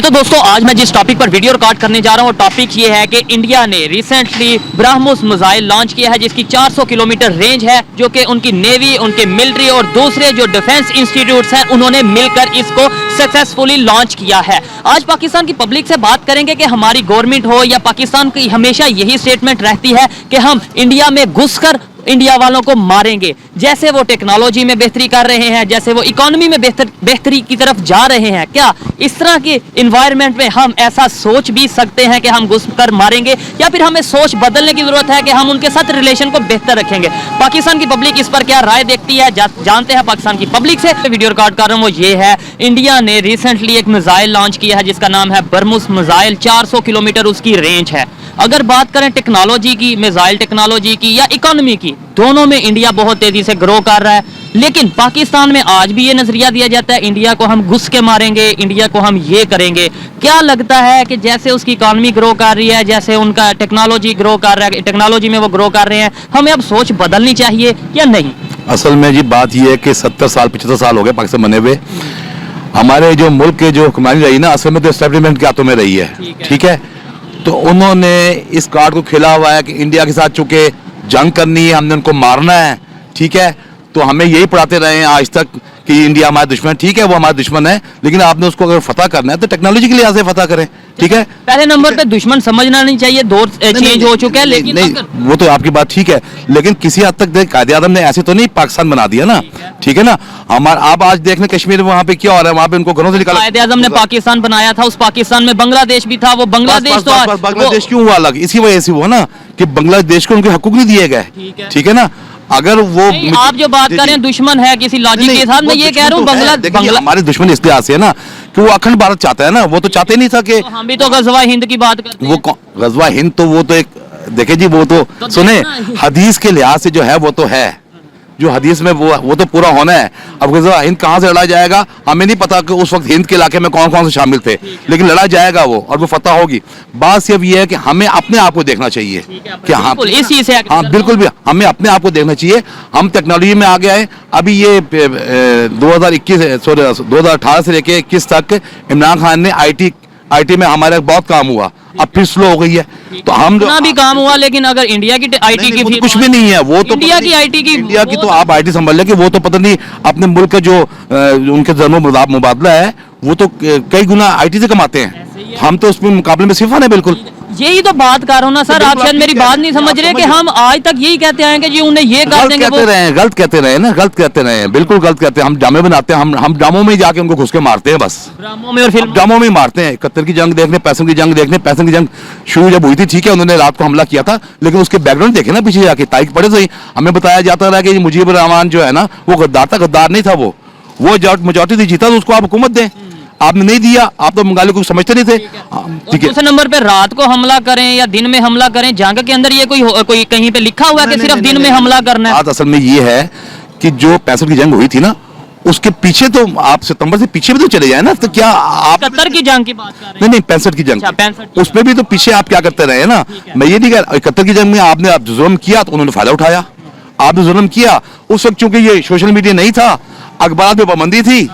तो दोस्तों आज मैं जिस टॉपिक पर वीडियो रिकॉर्ड करने जा रहा हूँ वो टॉपिक ये है कि इंडिया ने रिसेंटली ब्रह्मोस मिसाइल लॉन्च किया है जिसकी 400 किलोमीटर रेंज है, जो कि उनकी नेवी, उनके मिलिट्री और दूसरे जो डिफेंस इंस्टीट्यूट्स हैं उन्होंने मिलकर इसको सक्सेसफुली लॉन्च किया है। आज पाकिस्तान की पब्लिक से बात करेंगे कि हमारी गवर्नमेंट हो या पाकिस्तान की हमेशा यही स्टेटमेंट रहती है कि हम इंडिया में घुसकर इंडिया वालों को मारेंगे। जैसे वो टेक्नोलॉजी में बेहतरी कर रहे हैं, जैसे वो इकोनॉमी में बेहतरी की तरफ जा रहे हैं, क्या इस तरह के इन्वायरमेंट में हम ऐसा सोच भी सकते हैं कि हम घुसकर मारेंगे, या फिर हमें सोच बदलने की जरूरत है कि हम उनके साथ रिलेशन को बेहतर रखेंगे? पाकिस्तान की पब्लिक इस पर क्या राय देखती है जानते हैं पाकिस्तान की पब्लिक से। वीडियो रिकॉर्ड कर रहा हूँ वो ये है, इंडिया ने रिसेंटली एक मिसाइल लॉन्च किया है जिसका नाम है ब्रह्मोस मिसाइल। 400 किलोमीटर उसकी रेंज है। अगर बात करें टेक्नोलॉजी की, मिसाइल टेक्नोलॉजी की या इकोनॉमी की, दोनों में इंडिया बहुत तेजी से ग्रो कर रहा है। लेकिन पाकिस्तान में आज भी ये नजरिया दिया जाता है इंडिया को हम घुस के मारेंगे, इंडिया को हम ये करेंगे। क्या लगता है कि जैसे उसकी इकोनॉमी ग्रो कर रही है, जैसे उनका टेक्नोलॉजी ग्रो कर रहा है, टेक्नोलॉजी में वो ग्रो कर रहे हैं, हमें अब सोच बदलनी चाहिए या नहीं? असल में जी बात ये है कि 70 साल 75 साल हो गए पाकिस्तान बने हुए। हमारे जो मुल्क के जो हुक्मरानी रही ना, असल में तो एस्टेब्लिशमेंट के हाथों में रही है, ठीक है। तो उन्होंने इस कार्ड को खेला हुआ है कि इंडिया के साथ चूंकि जंग करनी है, हमने उनको मारना है, ठीक है। तो हमें यही पढ़ाते रहे हैं आज तक कि इंडिया हमारा दुश्मन, ठीक है वो हमारा दुश्मन है, लेकिन आपने उसको अगर फतह करना है तो टेक्नोलॉजी के लिहाज से फतह करें, ठीक है। पहले नंबर पे दुश्मन समझना नहीं चाहिए, दौर चेंज हो चुका है। लेकिन नहीं, वो तो आपकी बात ठीक है, लेकिन किसी हद तक कायदे आज़म ने ऐसे तो नहीं पाकिस्तान बना दिया ना, ठीक है ना। हमारा आप आज देख लें कश्मीर में वहाँ पे क्या हो रहा है, वहाँ पे उनको घरों से निकाला। कायदे आज़म ने पाकिस्तान बनाया था, उस पाकिस्तान में बांग्लादेश भी था, वो बांग्लादेश तो बांग्लादेश क्यों हुआ अलग? इसी वजह से हुआ ना कि बांग्लादेश को उनके हकूक नहीं दिए गए, ठीक है ना। अगर वो आप जो बात कर रहे हैं दुश्मन है किसी लॉजिक के साथ, मैं ये कह रहा हूँ बांग्लादेश हमारे दुश्मन इस लिहाज से है ना कि वो अखंड भारत चाहता है ना, वो तो चाहते नहीं था कि हम भी तो गजवा हिंद की बात करते हैं। वो गजवा हिंद तो वो तो एक देखे जी, वो तो सुने हदीस के लिहाज से जो है वो तो है, जो हदीस में वो तो पूरा होना है। अब गजवा हिंद कहाँ से लड़ा जाएगा हमें नहीं पता कि उस वक्त हिंद के इलाके में कौन कौन से शामिल थे, लेकिन लड़ा जाएगा वो और वो फतह होगी। बात सिर्फ ये है कि हमें अपने आप को देखना चाहिए कि हाँ बिल्कुल भी हमें अपने आप को देखना चाहिए। हम टेक्नोलॉजी में आगे आए। अभी ये 2018 से लेके 21 तक इमरान खान ने आईटी में हमारा बहुत काम हुआ, अब फिर स्लो हो गई है। तो हम भी काम हुआ, लेकिन अगर इंडिया की आईटी की कुछ भी नहीं है, वो तो इंडिया की आईटी की, इंडिया की तो आप आईटी संभाल लें कि वो तो पता नहीं अपने मुल्क का जो उनके जर्मो मुबादला है वो तो कई गुना आईटी से कमाते हैं। हम तो उसमें मुकाबले में सिफर है बिल्कुल। यही तो बात कर रहा हूँ ना सर, आप शायद मेरी बात नहीं समझ रहे कि हम आज तक यही कहते आए कि जी उन्हें ये कर देंगे, गलत कहते रहे ना, गलत कहते रहे, बिल्कुल गलत कहते हैं। हम ड्रामे बनाते हैं, हम ड्रामों में जाके उनको घुस के मारते हैं, बस ड्रामों में और फिल्म ड्रामों में मारते हैं। 71 की जंग देखने, पैसों की जंग देखने, पैसों की जंग शुरू जब हुई थी, ठीक है उन्होंने रात को हमला किया था, लेकिन उसके बैकग्राउंड देखे ना पीछे जाके, तारीख पढ़े तो हमें बताया जाता रहा कि मुजीबुर रहमान जो है ना वो गद्दार था, गद्दार नहीं था, वो मेजॉरिटी जीता तो उसको आप हुकूमत दें, आपने नहीं दिया, आप तो बंगाली को समझते नहीं थे, ठीक है। दूसरे नंबर पे रात को हमला करें या दिन में हमला करें, जंग के अंदर ये कोई कहीं पे लिखा हुआ है कि सिर्फ दिन में हमला करना है? बात असल में ये है कि जो 65 की जंग हुई थी ना उसके पीछे तो आप सितंबर से पीछे भी तो चले जाए ना, तो क्या आप 71 की जंग की बात कर रहे हैं? नहीं 65 की जंग, उसमें भी तो पीछे आप क्या करते रहे ना। मैं ये नहीं कह रहा 71 की जंग में आपने जुल्म किया तो उन्होंने फायदा उठाया, आपने जुल्म किया उस वक्त चूंकि ये सोशल मीडिया नहीं था, अखबार में पाबंदी थी,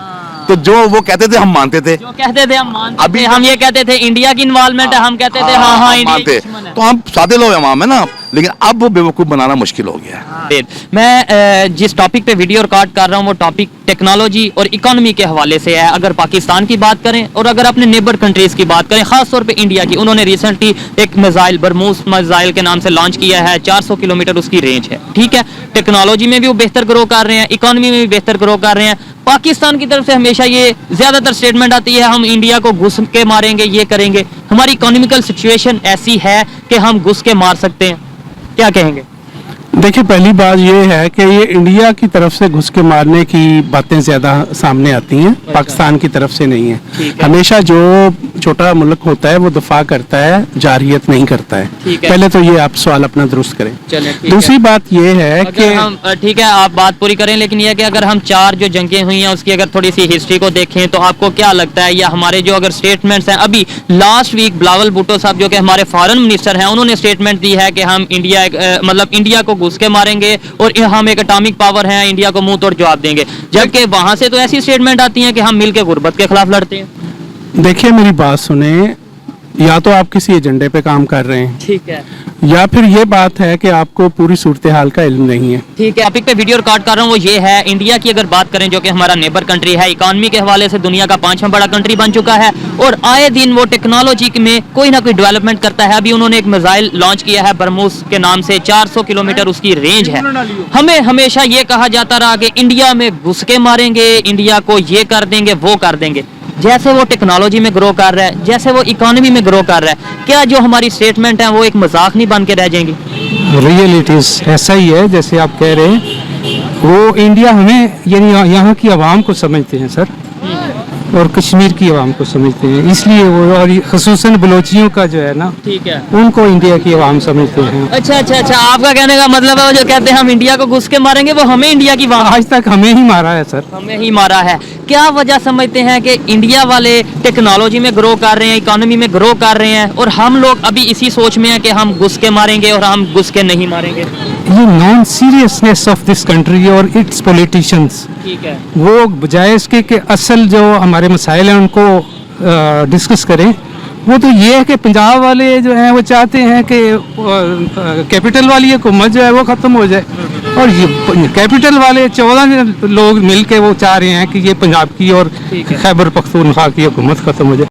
तो जो वो कहते थे हम मानते थे, जो कहते थे हम मानते अभी थे, हम ये कहते थे इंडिया की इन्वॉल्वमेंट है, हम कहते थे हाँ मानते, तो हम सादे लोग हैं है ना, लेकिन अब वो बेवकूफ़ बनाना मुश्किल हो गया है। मैं जिस टॉपिक पे वीडियो रिकॉर्ड कर रहा हूँ वो टॉपिक टेक्नोलॉजी और इकोनॉमी के हवाले से है। अगर पाकिस्तान की बात करें और अगर अपने नेबर कंट्रीज की बात करें, खास तौर पे इंडिया की, उन्होंने रिसेंटली एक मिसाइल ब्रह्मोस मिसाइल के नाम से लॉन्च किया है। 400 किलोमीटर उसकी रेंज है, ठीक है। टेक्नोलॉजी में भी वो बेहतर ग्रो कर रहे हैं, इकोनॉमी में भी बेहतर ग्रो कर रहे हैं। पाकिस्तान की तरफ से हमेशा ये ज्यादातर स्टेटमेंट आती है हम इंडिया को घुस के मारेंगे, ये करेंगे। हमारी इकोनॉमिकल सिचुएशन ऐसी है कि हम घुस के मार सकते हैं, क्या कहेंगे? देखिए पहली बात ये है कि ये इंडिया की तरफ से घुस के मारने की बातें ज़्यादा सामने आती हैं, पाकिस्तान की तरफ से नहीं है। हमेशा जो छोटा मुल्क होता है वो दफा करता है, जारियत नहीं करता है। पहले तो ये आप सवाल अपना दुरुस्त करें। दूसरी बात ये है कि हम ठीक है आप बात पूरी करें, लेकिन ये कि अगर हम 4 जो जंगें हुई हैं उसकी अगर थोड़ी सी हिस्ट्री को देखें तो आपको क्या लगता है, या हमारे जो अगर स्टेटमेंट्स हैं, अभी लास्ट वीक बिलावल भुट्टो साहब जो कि हमारे फॉरेन मिनिस्टर हैं उन्होंने स्टेटमेंट दी है कि हम इंडिया मतलब इंडिया को घुस के मारेंगे और हम एक एटॉमिक पावर हैं, इंडिया को मुंह तोड़ जवाब देंगे, जबकि वहां से तो ऐसी स्टेटमेंट आती हैं कि हम मिलकर गुर्बत के खिलाफ लड़ते हैं। देखिए मेरी बात सुने, या तो आप किसी एजेंडे पे काम कर रहे हैं, ठीक है, या फिर ये बात है कि आपको पूरी सूरत हाल का इल्म नहीं है। ठीक है। टॉपिक पे वीडियो रिकॉर्ड कर रहा हूँ वो ये है, इंडिया की अगर बात करें जो कि हमारा नेबर कंट्री है, इकॉनमी के हवाले से दुनिया का 5वां बड़ा कंट्री बन चुका है और आए दिन वो टेक्नोलॉजी में कोई ना कोई डेवलपमेंट करता है। अभी उन्होंने एक मिसाइल लॉन्च किया है ब्रह्मोस के नाम से, 400 किलोमीटर उसकी रेंज है। हमें हमेशा ये कहा जाता रहा कि इंडिया में घुस के मारेंगे, इंडिया को ये कर देंगे वो कर देंगे। जैसे वो टेक्नोलॉजी में ग्रो कर रहा है, जैसे वो इकोनॉमी में ग्रो कर रहा है, क्या जो हमारी स्टेटमेंट है वो एक मजाक नहीं बन के रह जाएंगी? रियलिटीज ऐसा ही है जैसे आप कह रहे हैं। वो इंडिया हमें यानी यहाँ की आवाम को समझते हैं सर, और कश्मीर की आवाम को समझते हैं, इसलिए वो, और खसूसन बलोचियों का जो है ना, ठीक है, उनको इंडिया की आवाम समझते हैं। अच्छा अच्छा अच्छा, आपका कहने का मतलब है वो जो कहते हैं हम इंडिया को घुस के मारेंगे वो हमें इंडिया की आज तक हमें ही मारा है सर। हमें ही मारा है। क्या वजह समझते हैं कि इंडिया वाले टेक्नोलॉजी में ग्रो कर रहे हैं, इकोनॉमी में ग्रो कर रहे हैं, और हम लोग अभी इसी सोच में हैं कि हम घुस के मारेंगे और हम घुस के नहीं मारेंगे? ये non seriousness of this country और इट्स पॉलिटिशियंस, ठीक है, वो बजाय इसके कि असल जो हमारे मसाइल हैं उनको डिस्कस करें, वो तो ये है कि पंजाब वाले जो हैं वो चाहते हैं कि कैपिटल वाली हुकूमत जो है वो ख़त्म हो जाए, और ये कैपिटल वाले 14 लोग मिल के वो चाह रहे हैं कि ये पंजाब की और खैबर पख्तूनख्वा की हुकूमत ख़त्म हो जाए।